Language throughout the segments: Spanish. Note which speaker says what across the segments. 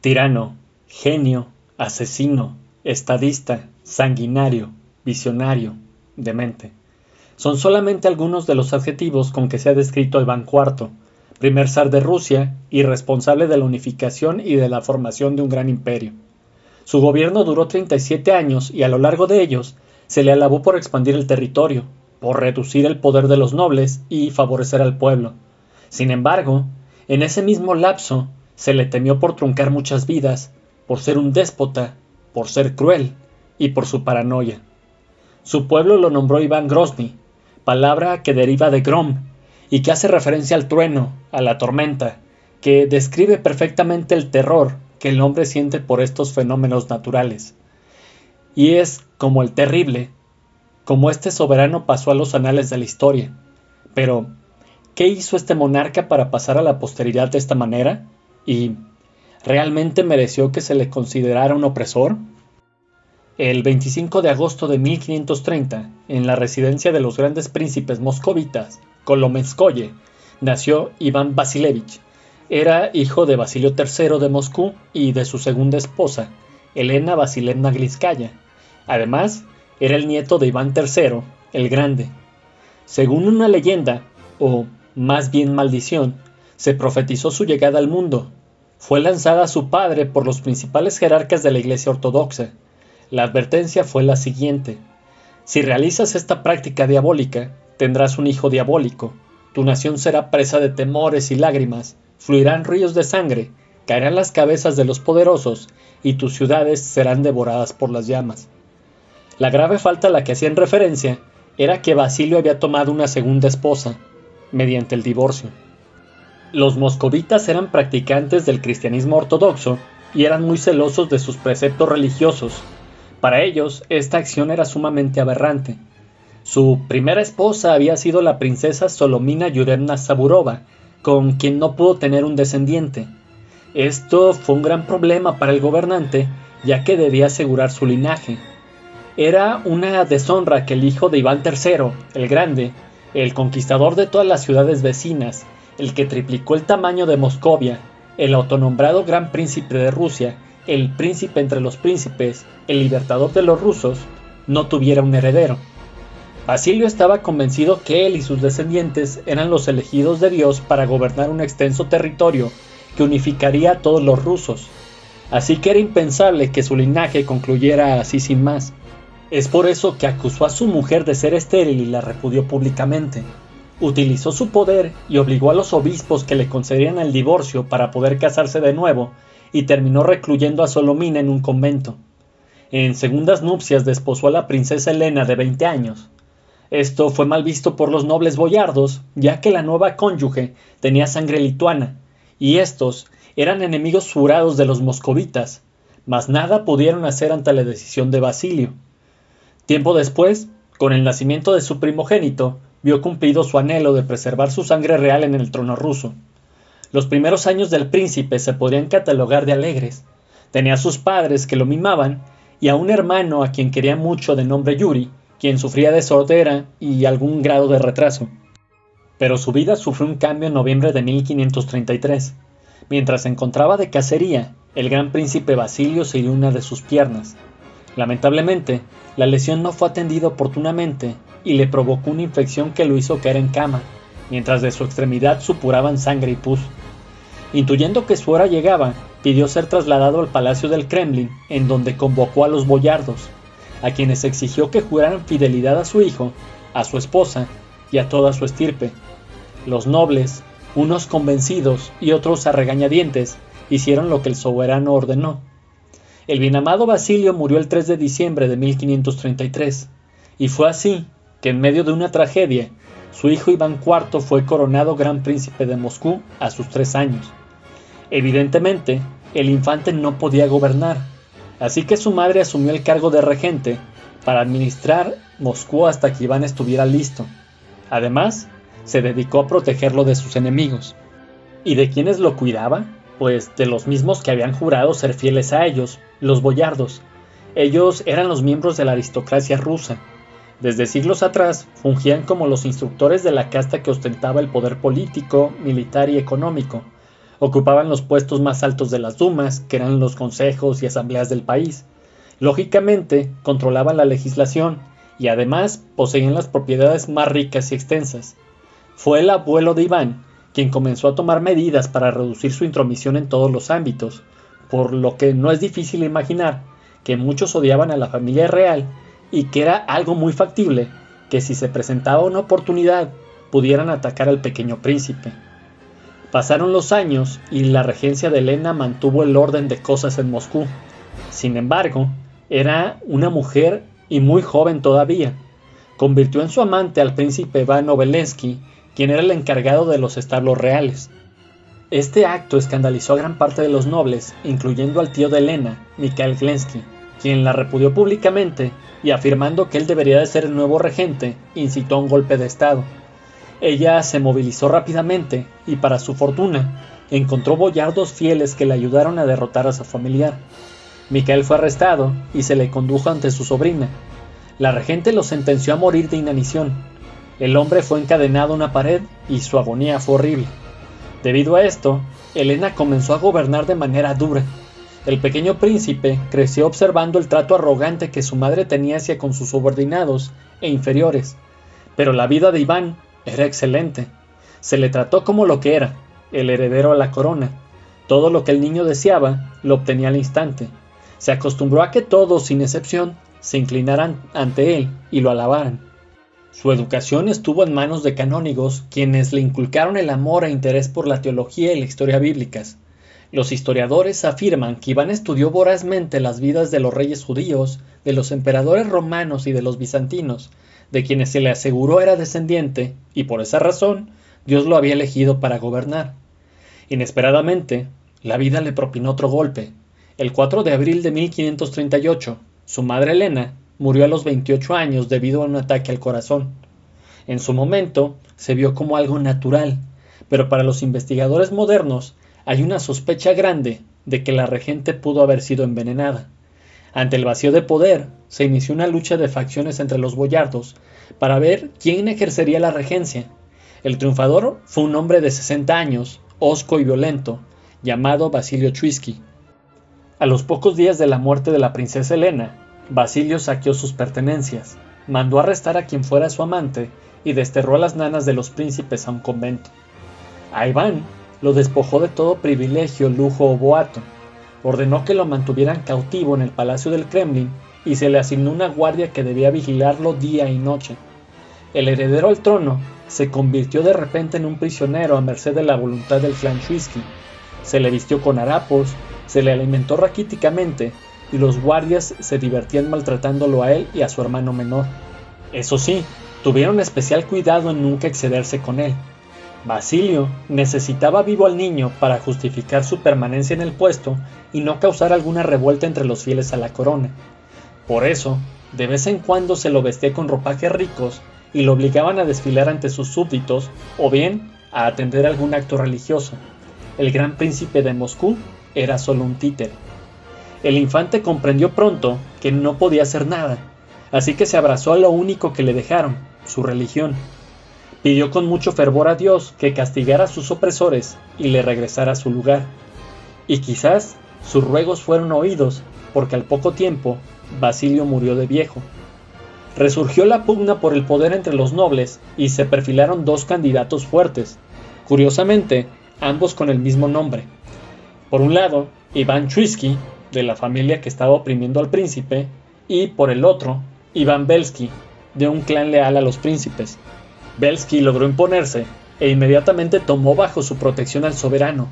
Speaker 1: Tirano, genio, asesino, estadista, sanguinario, visionario, demente. Son solamente algunos de los adjetivos con que se ha descrito a Iván IV, primer zar de Rusia y responsable de la unificación y de la formación de un gran imperio. Su gobierno duró 37 años y a lo largo de ellos se le alabó por expandir el territorio, por reducir el poder de los nobles y favorecer al pueblo. Sin embargo, en ese mismo lapso se le temió por truncar muchas vidas, por ser un déspota, por ser cruel y por su paranoia. Su pueblo lo nombró Iván Grozny, palabra que deriva de Grom y que hace referencia al trueno, a la tormenta, que describe perfectamente el terror que el hombre siente por estos fenómenos naturales. Y es como el terrible, como este soberano pasó a los anales de la historia. Pero, ¿qué hizo este monarca para pasar a la posteridad de esta manera? ¿Y realmente mereció que se le considerara un opresor? El 25 de agosto de 1530, en la residencia de los grandes príncipes moscovitas, Kolomenskoye, nació Iván Vasilievich. Era hijo de Basilio III de Moscú y de su segunda esposa, Elena Vasilievna Glinskaya. Además, era el nieto de Iván III, el Grande. Según una leyenda, o más bien maldición, se profetizó su llegada al mundo. Fue lanzada a su padre por los principales jerarcas de la Iglesia Ortodoxa. La advertencia fue la siguiente: si realizas esta práctica diabólica, tendrás un hijo diabólico, tu nación será presa de temores y lágrimas, fluirán ríos de sangre, caerán las cabezas de los poderosos, y tus ciudades serán devoradas por las llamas. La grave falta a la que hacían referencia era que Basilio había tomado una segunda esposa, mediante el divorcio. Los moscovitas eran practicantes del cristianismo ortodoxo y eran muy celosos de sus preceptos religiosos. Para ellos, esta acción era sumamente aberrante. Su primera esposa había sido la princesa Solomina Yurevna Saburova, con quien no pudo tener un descendiente. Esto fue un gran problema para el gobernante, ya que debía asegurar su linaje. Era una deshonra que el hijo de Iván III, el Grande, el conquistador de todas las ciudades vecinas, el que triplicó el tamaño de Moscovia, el autonombrado Gran Príncipe de Rusia, el príncipe entre los príncipes, el libertador de los rusos, no tuviera un heredero. Basilio estaba convencido que él y sus descendientes eran los elegidos de Dios para gobernar un extenso territorio que unificaría a todos los rusos, así que era impensable que su linaje concluyera así sin más. Es por eso que acusó a su mujer de ser estéril y la repudió públicamente. Utilizó su poder y obligó a los obispos que le concedieran el divorcio para poder casarse de nuevo, y terminó recluyendo a Solomina en un convento. En segundas nupcias desposó a la princesa Elena de 20 años. Esto fue mal visto por los nobles boyardos, ya que la nueva cónyuge tenía sangre lituana, y estos eran enemigos jurados de los moscovitas, mas nada pudieron hacer ante la decisión de Basilio. Tiempo después, con el nacimiento de su primogénito, vio cumplido su anhelo de preservar su sangre real en el trono ruso. Los primeros años del príncipe se podrían catalogar de alegres. Tenía a sus padres que lo mimaban y a un hermano a quien quería mucho de nombre Yuri, quien sufría de sordera y algún grado de retraso. Pero su vida sufrió un cambio en noviembre de 1533. Mientras se encontraba de cacería, el gran príncipe Basilio se hirió una de sus piernas. Lamentablemente, la lesión no fue atendida oportunamente y le provocó una infección que lo hizo caer en cama, mientras de su extremidad supuraban sangre y pus. Intuyendo que su hora llegaba, pidió ser trasladado al palacio del Kremlin, en donde convocó a los boyardos, a quienes exigió que juraran fidelidad a su hijo, a su esposa y a toda su estirpe. Los nobles, unos convencidos y otros a regañadientes, hicieron lo que el soberano ordenó. El bien amado Basilio murió el 3 de diciembre de 1533, y fue así que en medio de una tragedia, su hijo Iván IV fue coronado Gran Príncipe de Moscú a sus 3 años. Evidentemente, el infante no podía gobernar, así que su madre asumió el cargo de regente para administrar Moscú hasta que Iván estuviera listo. Además, se dedicó a protegerlo de sus enemigos. ¿Y de quiénes lo cuidaba? Pues de los mismos que habían jurado ser fieles a ellos, los boyardos. Ellos eran los miembros de la aristocracia rusa. Desde siglos atrás fungían como los instructores de la casta que ostentaba el poder político, militar y económico. Ocupaban los puestos más altos de las dumas, que eran los consejos y asambleas del país. Lógicamente, controlaban la legislación y además poseían las propiedades más ricas y extensas. Fue el abuelo de Iván quien comenzó a tomar medidas para reducir su intromisión en todos los ámbitos, por lo que no es difícil imaginar que muchos odiaban a la familia real y que era algo muy factible que si se presentaba una oportunidad pudieran atacar al pequeño príncipe. Pasaron los años y la regencia de Elena mantuvo el orden de cosas en Moscú. Sin embargo, era una mujer y muy joven todavía. Convirtió en su amante al príncipe Iván Obolensky, quien era el encargado de los establos reales. Este acto escandalizó a gran parte de los nobles, incluyendo al tío de Elena, Mikhail Glensky, quien la repudió públicamente y afirmando que él debería de ser el nuevo regente, incitó a un golpe de estado. Ella se movilizó rápidamente y, para su fortuna, encontró boyardos fieles que le ayudaron a derrotar a su familiar. Mikhail fue arrestado y se le condujo ante su sobrina. La regente lo sentenció a morir de inanición. El hombre fue encadenado a una pared y su agonía fue horrible. Debido a esto, Elena comenzó a gobernar de manera dura. El pequeño príncipe creció observando el trato arrogante que su madre tenía hacia con sus subordinados e inferiores. Pero la vida de Iván era excelente. Se le trató como lo que era, el heredero a la corona. Todo lo que el niño deseaba lo obtenía al instante. Se acostumbró a que todos, sin excepción, se inclinaran ante él y lo alabaran. Su educación estuvo en manos de canónigos, quienes le inculcaron el amor e interés por la teología y la historia bíblicas. Los historiadores afirman que Iván estudió vorazmente las vidas de los reyes judíos, de los emperadores romanos y de los bizantinos, de quienes se le aseguró era descendiente, y por esa razón Dios lo había elegido para gobernar. Inesperadamente, la vida le propinó otro golpe. El 4 de abril de 1538, su madre Elena murió a los 28 años debido a un ataque al corazón. En su momento, se vio como algo natural, pero para los investigadores modernos hay una sospecha grande de que la regente pudo haber sido envenenada. Ante el vacío de poder, se inició una lucha de facciones entre los boyardos para ver quién ejercería la regencia. El triunfador fue un hombre de 60 años, hosco y violento, llamado Basilio Chusky. A los pocos días de la muerte de la princesa Elena, Basilio saqueó sus pertenencias, mandó arrestar a quien fuera su amante y desterró a las nanas de los príncipes a un convento. A Iván lo despojó de todo privilegio, lujo o boato. Ordenó que lo mantuvieran cautivo en el palacio del Kremlin y se le asignó una guardia que debía vigilarlo día y noche. El heredero al trono se convirtió de repente en un prisionero a merced de la voluntad del clan Chusky. Se le vistió con harapos, se le alimentó raquíticamente y los guardias se divertían maltratándolo a él y a su hermano menor. Eso sí, tuvieron especial cuidado en nunca excederse con él. Basilio necesitaba vivo al niño para justificar su permanencia en el puesto y no causar alguna revuelta entre los fieles a la corona. Por eso, de vez en cuando se lo vestía con ropajes ricos y lo obligaban a desfilar ante sus súbditos o bien a atender algún acto religioso. El gran príncipe de Moscú era solo un títere. El infante comprendió pronto que no podía hacer nada, así que se abrazó a lo único que le dejaron, su religión. Pidió con mucho fervor a Dios que castigara a sus opresores y le regresara a su lugar. Y quizás sus ruegos fueron oídos, porque al poco tiempo Basilio murió de viejo. Resurgió la pugna por el poder entre los nobles y se perfilaron dos candidatos fuertes, curiosamente ambos con el mismo nombre. Por un lado, Iván Chusky, de la familia que estaba oprimiendo al príncipe, y por el otro, Iván Belsky, de un clan leal a los príncipes. Belsky logró imponerse e inmediatamente tomó bajo su protección al soberano.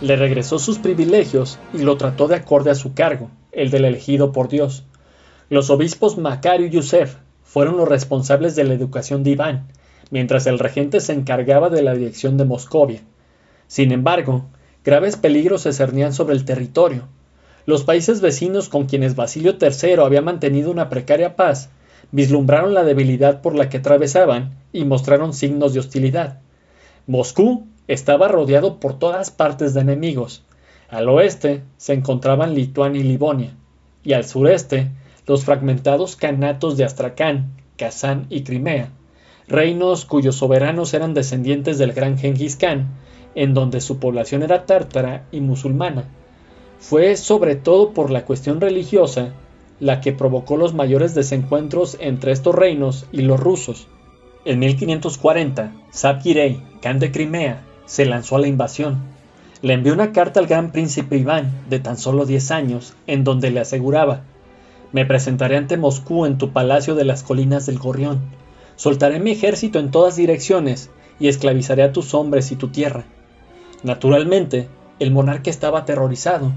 Speaker 1: Le regresó sus privilegios y lo trató de acorde a su cargo, el del elegido por Dios. Los obispos Macario y Yusef fueron los responsables de la educación de Iván, mientras el regente se encargaba de la dirección de Moscovia. Sin embargo, graves peligros se cernían sobre el territorio. Los países vecinos con quienes Basilio III había mantenido una precaria paz vislumbraron la debilidad por la que atravesaban y mostraron signos de hostilidad. Moscú estaba rodeado por todas partes de enemigos. Al oeste se encontraban Lituania y Livonia, y al sureste los fragmentados kanatos de Astracán, Kazán y Crimea, reinos cuyos soberanos eran descendientes del gran Gengis Khan en donde su población era tártara y musulmana. Fue sobre todo por la cuestión religiosa la que provocó los mayores desencuentros entre estos reinos y los rusos. En 1540, Zavgirei, Khan de Crimea, se lanzó a la invasión. Le envió una carta al gran príncipe Iván, de tan solo 10 años, en donde le aseguraba: «Me presentaré ante Moscú en tu palacio de las colinas del Gorrión. Soltaré mi ejército en todas direcciones y esclavizaré a tus hombres y tu tierra». Naturalmente, el monarca estaba aterrorizado.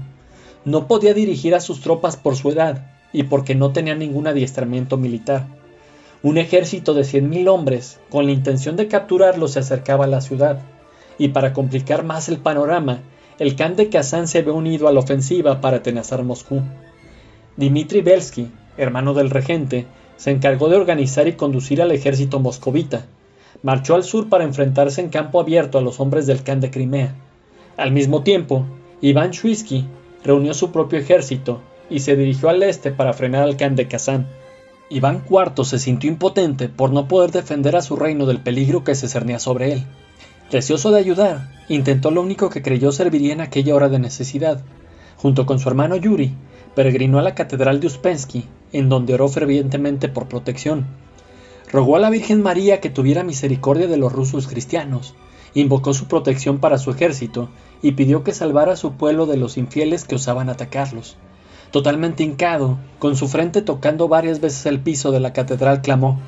Speaker 1: No podía dirigir a sus tropas por su edad y porque no tenía ningún adiestramiento militar. Un ejército de 100.000 hombres, con la intención de capturarlo, se acercaba a la ciudad, y para complicar más el panorama, el Khan de Kazán se había unido a la ofensiva para atenazar Moscú. Dmitri Belsky, hermano del regente, se encargó de organizar y conducir al ejército moscovita. Marchó al sur para enfrentarse en campo abierto a los hombres del Khan de Crimea. Al mismo tiempo, Iván Shuisky reunió su propio ejército y se dirigió al este para frenar al Khan de Kazán. Iván IV se sintió impotente por no poder defender a su reino del peligro que se cernía sobre él. Deseoso de ayudar, intentó lo único que creyó serviría en aquella hora de necesidad. Junto con su hermano Yuri, peregrinó a la catedral de Uspensky, en donde oró fervientemente por protección. Rogó a la Virgen María que tuviera misericordia de los rusos cristianos, invocó su protección para su ejército y pidió que salvara a su pueblo de los infieles que osaban atacarlos. Totalmente hincado, con su frente tocando varias veces el piso de la catedral, clamó: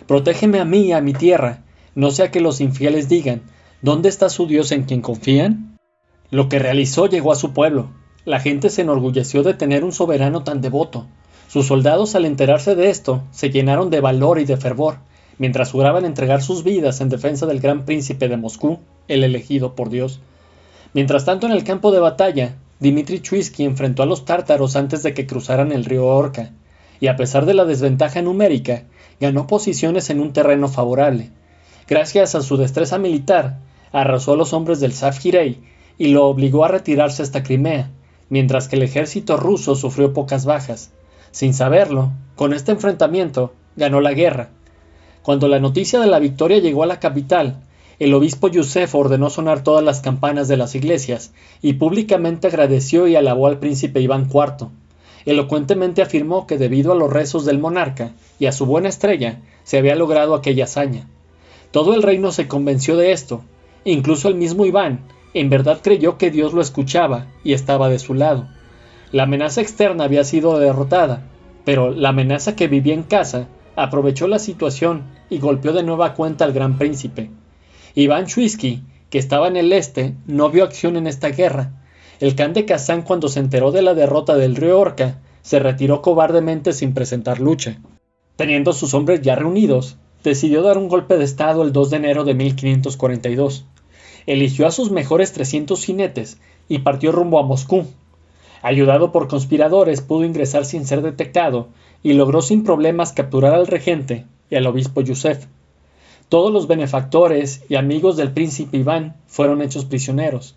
Speaker 1: «Protégeme a mí y a mi tierra, no sea que los infieles digan: ¿dónde está su Dios en quien confían?». Lo que realizó llegó a su pueblo. La gente se enorgulleció de tener un soberano tan devoto. Sus soldados, al enterarse de esto, se llenaron de valor y de fervor, mientras juraban entregar sus vidas en defensa del gran príncipe de Moscú, el elegido por Dios. Mientras tanto, en el campo de batalla, Dmitri Shuisky enfrentó a los tártaros antes de que cruzaran el río Orca, y a pesar de la desventaja numérica, ganó posiciones en un terreno favorable. Gracias a su destreza militar, arrasó a los hombres del Zavgirei y lo obligó a retirarse hasta Crimea, mientras que el ejército ruso sufrió pocas bajas. Sin saberlo, con este enfrentamiento, ganó la guerra. Cuando la noticia de la victoria llegó a la capital, el obispo Yusef ordenó sonar todas las campanas de las iglesias y públicamente agradeció y alabó al príncipe Iván IV. Elocuentemente afirmó que debido a los rezos del monarca y a su buena estrella, se había logrado aquella hazaña. Todo el reino se convenció de esto, incluso el mismo Iván en verdad creyó que Dios lo escuchaba y estaba de su lado. La amenaza externa había sido derrotada, pero la amenaza que vivía en casa aprovechó la situación y golpeó de nueva cuenta al gran príncipe. Iván Shuisky, que estaba en el este, no vio acción en esta guerra. El Khan de Kazán, cuando se enteró de la derrota del río Orca, se retiró cobardemente sin presentar lucha. Teniendo sus hombres ya reunidos, decidió dar un golpe de estado el 2 de enero de 1542. Eligió a sus mejores 300 jinetes y partió rumbo a Moscú. Ayudado por conspiradores, pudo ingresar sin ser detectado y logró sin problemas capturar al regente y al obispo Yusef. Todos los benefactores y amigos del príncipe Iván fueron hechos prisioneros.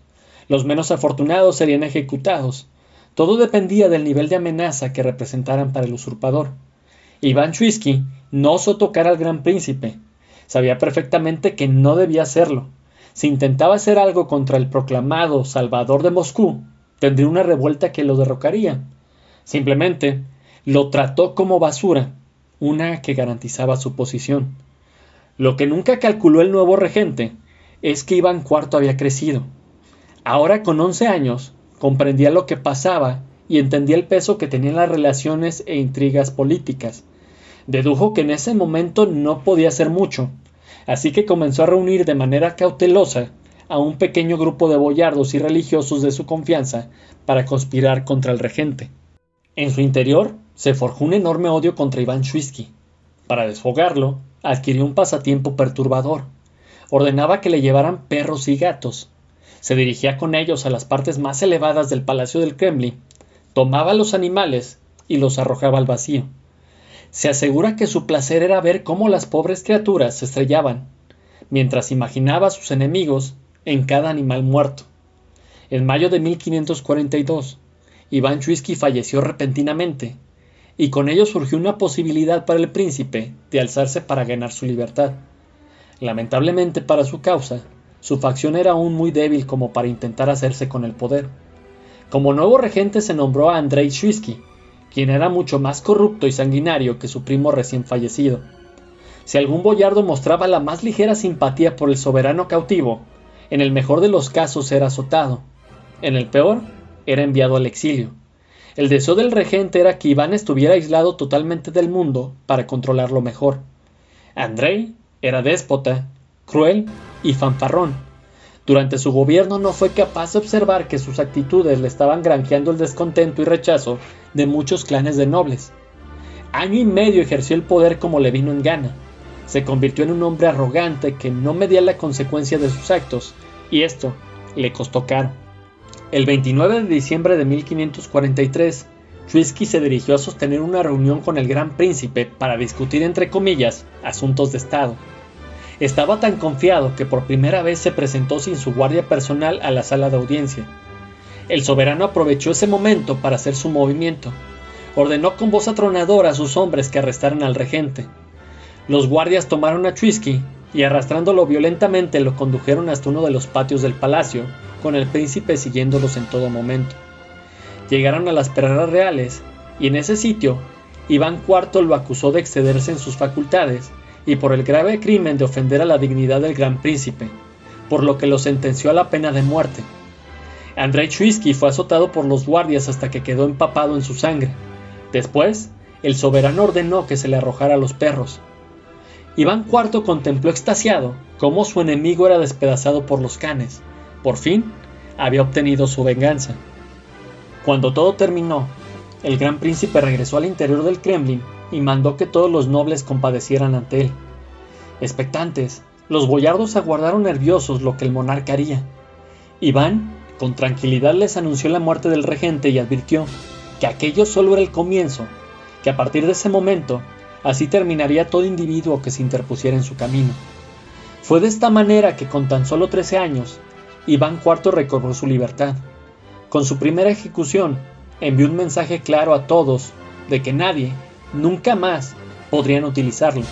Speaker 1: Los menos afortunados serían ejecutados. Todo dependía del nivel de amenaza que representaran para el usurpador. Iván Shuisky no osó tocar al gran príncipe. Sabía perfectamente que no debía hacerlo. Si intentaba hacer algo contra el proclamado Salvador de Moscú, tendría una revuelta que lo derrocaría. Simplemente lo trató como basura, una que garantizaba su posición. Lo que nunca calculó el nuevo regente es que Iván IV había crecido. Ahora, con 11 años, comprendía lo que pasaba y entendía el peso que tenían las relaciones e intrigas políticas. Dedujo que en ese momento no podía hacer mucho, así que comenzó a reunir de manera cautelosa a un pequeño grupo de boyardos y religiosos de su confianza para conspirar contra el regente. En su interior se forjó un enorme odio contra Iván Shuisky. Para desfogarlo, adquirió un pasatiempo perturbador. Ordenaba que le llevaran perros y gatos. Se dirigía con ellos a las partes más elevadas del palacio del Kremlin, tomaba a los animales y los arrojaba al vacío. Se asegura que su placer era ver cómo las pobres criaturas se estrellaban, mientras imaginaba a sus enemigos en cada animal muerto. En mayo de 1542, Iván Shuisky falleció repentinamente, y con ello surgió una posibilidad para el príncipe de alzarse para ganar su libertad. Lamentablemente para su causa, su facción era aún muy débil como para intentar hacerse con el poder. Como nuevo regente se nombró a Andrei Chusky, quien era mucho más corrupto y sanguinario que su primo recién fallecido. Si algún boyardo mostraba la más ligera simpatía por el soberano cautivo, en el mejor de los casos era azotado, en el peor era enviado al exilio. El deseo del regente era que Iván estuviera aislado totalmente del mundo para controlarlo mejor. Andrei era déspota, cruel y fanfarrón. Durante su gobierno no fue capaz de observar que sus actitudes le estaban granjeando el descontento y rechazo de muchos clanes de nobles. Año y medio ejerció el poder como le vino en gana. Se convirtió en un hombre arrogante que no medía la consecuencia de sus actos, y esto le costó caro. El 29 de diciembre de 1543, Chusky se dirigió a sostener una reunión con el Gran Príncipe para discutir, entre comillas, asuntos de Estado. Estaba tan confiado que por primera vez se presentó sin su guardia personal a la sala de audiencia. El soberano aprovechó ese momento para hacer su movimiento. Ordenó con voz atronadora a sus hombres que arrestaran al regente. Los guardias tomaron a Chusky y arrastrándolo violentamente lo condujeron hasta uno de los patios del palacio, con el príncipe siguiéndolos en todo momento. Llegaron a las perreras reales y en ese sitio Iván IV lo acusó de excederse en sus facultades y por el grave crimen de ofender a la dignidad del gran príncipe, por lo que lo sentenció a la pena de muerte. Andrei Chusky fue azotado por los guardias hasta que quedó empapado en su sangre. Después, el soberano ordenó que se le arrojara a los perros. Iván IV contempló extasiado cómo su enemigo era despedazado por los canes. Por fin, había obtenido su venganza. Cuando todo terminó, el gran príncipe regresó al interior del Kremlin y mandó que todos los nobles compadecieran ante él. Expectantes, los boyardos aguardaron nerviosos lo que el monarca haría. Iván, con tranquilidad, les anunció la muerte del regente y advirtió que aquello solo era el comienzo, que a partir de ese momento, así terminaría todo individuo que se interpusiera en su camino. Fue de esta manera que con tan solo 13 años, Iván IV recobró su libertad. Con su primera ejecución, envió un mensaje claro a todos de que nadie, nunca más, podrían utilizarlo,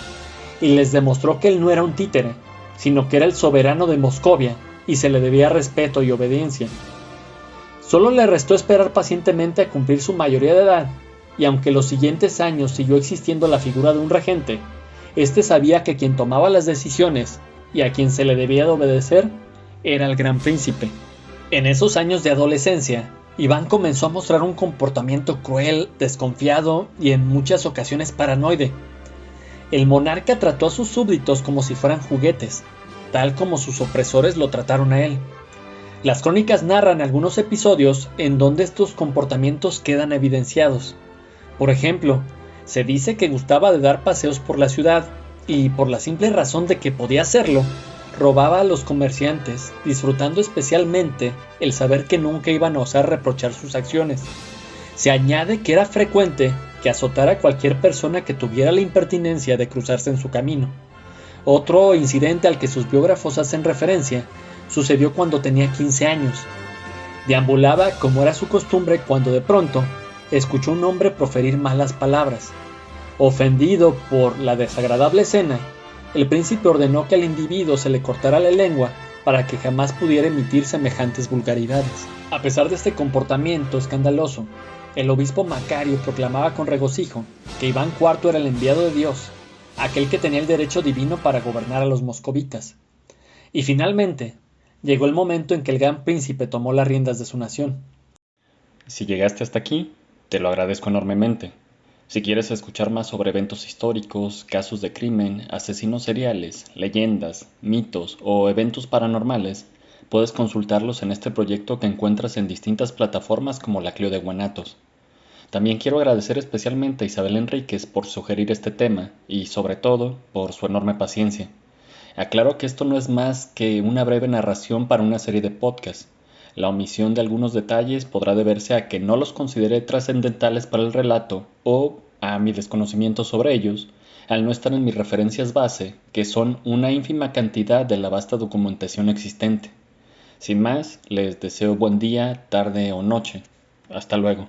Speaker 1: y les demostró que él no era un títere, sino que era el soberano de Moscovia y se le debía respeto y obediencia. Solo le restó esperar pacientemente a cumplir su mayoría de edad, y aunque los siguientes años siguió existiendo la figura de un regente, éste sabía que quien tomaba las decisiones y a quien se le debía de obedecer era el gran príncipe. En esos años de adolescencia, Iván comenzó a mostrar un comportamiento cruel, desconfiado y en muchas ocasiones paranoide. El monarca trató a sus súbditos como si fueran juguetes, tal como sus opresores lo trataron a él. Las crónicas narran algunos episodios en donde estos comportamientos quedan evidenciados. Por ejemplo, se dice que gustaba de dar paseos por la ciudad y, por la simple razón de que podía hacerlo, robaba a los comerciantes, disfrutando especialmente el saber que nunca iban a osar reprochar sus acciones. Se añade que era frecuente que azotara a cualquier persona que tuviera la impertinencia de cruzarse en su camino. Otro incidente al que sus biógrafos hacen referencia sucedió cuando tenía 15 años. Deambulaba como era su costumbre cuando de pronto escuchó a un hombre proferir malas palabras. Ofendido por la desagradable escena, el príncipe ordenó que al individuo se le cortara la lengua para que jamás pudiera emitir semejantes vulgaridades. A pesar de este comportamiento escandaloso, el obispo Macario proclamaba con regocijo que Iván IV era el enviado de Dios, aquel que tenía el derecho divino para gobernar a los moscovitas. Y finalmente, llegó el momento en que el gran príncipe tomó las riendas de su nación.
Speaker 2: Si llegaste hasta aquí, te lo agradezco enormemente. Si quieres escuchar más sobre eventos históricos, casos de crimen, asesinos seriales, leyendas, mitos o eventos paranormales, puedes consultarlos en este proyecto que encuentras en distintas plataformas como la Clio de Guanatos. También quiero agradecer especialmente a Isabel Enríquez por sugerir este tema y, sobre todo, por su enorme paciencia. Aclaro que esto no es más que una breve narración para una serie de podcasts. La omisión de algunos detalles podrá deberse a que no los consideré trascendentales para el relato o a mi desconocimiento sobre ellos, al no estar en mis referencias base, que son una ínfima cantidad de la vasta documentación existente. Sin más, les deseo buen día, tarde o noche. Hasta luego.